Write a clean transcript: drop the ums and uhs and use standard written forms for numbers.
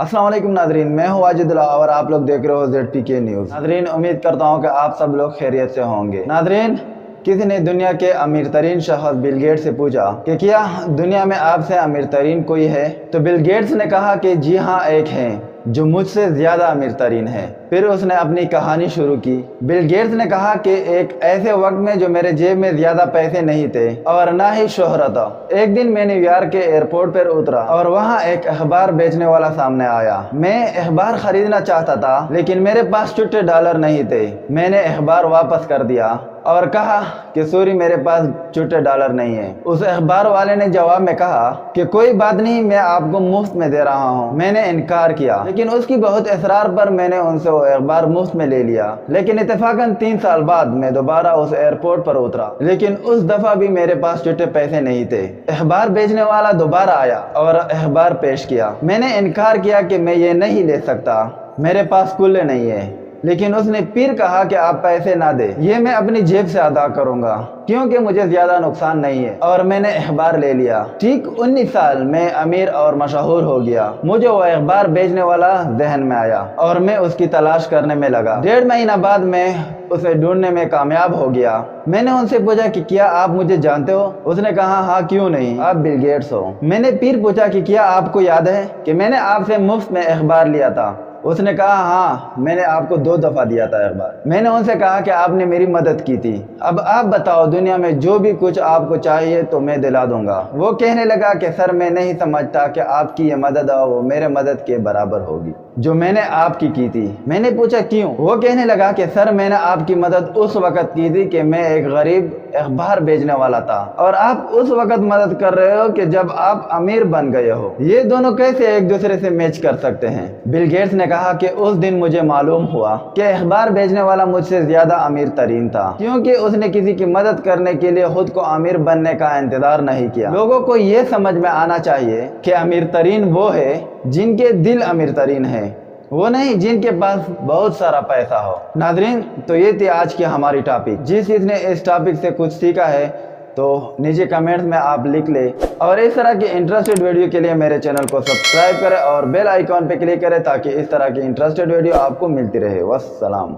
अस्सलाम वालेकुम नादरीन, मैं हूँ वाजिदुल्लाह और आप लोग देख रहे हो ZPK न्यूज़। नादरीन, उम्मीद करता हूँ कि आप सब लोग खैरियत से होंगे। नादरीन, किसी ने दुनिया के अमीर तरीन शख्स बिल गेट्स से पूछा कि क्या दुनिया में आपसे अमीर तरीन कोई है? तो बिल गेट्स ने कहा कि जी हाँ, एक है जो मुझसे ज्यादा अमीर तरीन है। फिर उसने अपनी कहानी शुरू की। बिल गेट्स ने कहा कि एक ऐसे वक्त में जो मेरे जेब में ज्यादा पैसे नहीं थे और ना ही शोहरत, एक दिन मैं न्यूयॉर्क के एयरपोर्ट पर उतरा और वहाँ एक अखबार बेचने वाला सामने आया। मैं अखबार खरीदना चाहता था लेकिन मेरे पास छुट्टे डॉलर नहीं थे। मैंने अखबार वापस कर दिया और कहा कि सॉरी, मेरे पास छुट्टे डॉलर नहीं है। उस अखबार वाले ने जवाब में कहा कि कोई बात नहीं, मैं आपको मुफ्त में दे रहा हूँ। मैंने इनकार किया लेकिन उसकी बहुत इसरार पर मैंने उनसे वो अखबार मुफ्त में ले लिया। लेकिन इत्तेफाकन 3 साल बाद मैं दोबारा उस एयरपोर्ट पर उतरा, लेकिन उस दफा भी मेरे पास छुट्टे पैसे नहीं थे। अखबार बेचने वाला दोबारा आया और अखबार पेश किया। मैंने इनकार किया कि मैं ये नहीं ले सकता, मेरे पास कुल्ले नहीं है। लेकिन उसने फिर कहा कि आप पैसे ना दे, ये मैं अपनी जेब से अदा करूंगा क्योंकि मुझे ज्यादा नुकसान नहीं है। और मैंने अखबार ले लिया। ठीक 19 साल में अमीर और मशहूर हो गया। मुझे वो अखबार बेचने वाला जहन में आया और मैं उसकी तलाश करने में लगा। 1.5 महीना बाद मैं उसे ढूंढने में कामयाब हो गया। मैंने उनसे पूछा कि क्या आप मुझे जानते हो? उसने कहा हाँ, क्यों नहीं, आप बिल गेट्स हो। मैंने फिर पूछा कि क्या आपको याद है कि मैंने आपसे मुफ्त में अखबार लिया था? उसने कहा हाँ, मैंने आपको 2 दफा दिया था अखबार। मैंने उनसे कहा कि आपने मेरी मदद की थी, अब आप बताओ दुनिया में जो भी कुछ आपको चाहिए तो मैं दिला दूंगा। वो कहने लगा कि सर, मैं नहीं समझता कि आपकी ये मदद वो मेरे मदद के बराबर होगी जो मैंने आपकी की थी। मैंने पूछा क्यों? वो कहने लगा कि सर, मैंने आपकी मदद उस वक्त की थी कि मैं एक गरीब अखबार बेचने वाला था और आप उस वक्त मदद कर रहे हो कि जब आप अमीर बन गए हो। ये दोनों कैसे एक दूसरे से मैच कर सकते हैं? बिल गेट्स ने कहा कि उस दिन मुझे मालूम हुआ कि अखबार बेचने वाला मुझसे ज्यादा अमीर तरीन था क्योंकि उसने किसी की मदद करने के लिए खुद को अमीर बनने का इंतजार नहीं किया। लोगों को ये समझ में आना चाहिए कि अमीर तरीन वो है जिनके दिल अमीर तरीन है, वो नहीं जिनके पास बहुत सारा पैसा हो। नादरीन, तो ये थी आज की हमारी टॉपिक। जिस चीज ने इस टॉपिक से कुछ सीखा है तो नीचे कमेंट्स में आप लिख ले और इस तरह की इंटरेस्टेड वीडियो के लिए मेरे चैनल को सब्सक्राइब करें और बेल आइकॉन पे क्लिक करें ताकि इस तरह की इंटरेस्टेड वीडियो आपको मिलती रहे। वस्सलाम।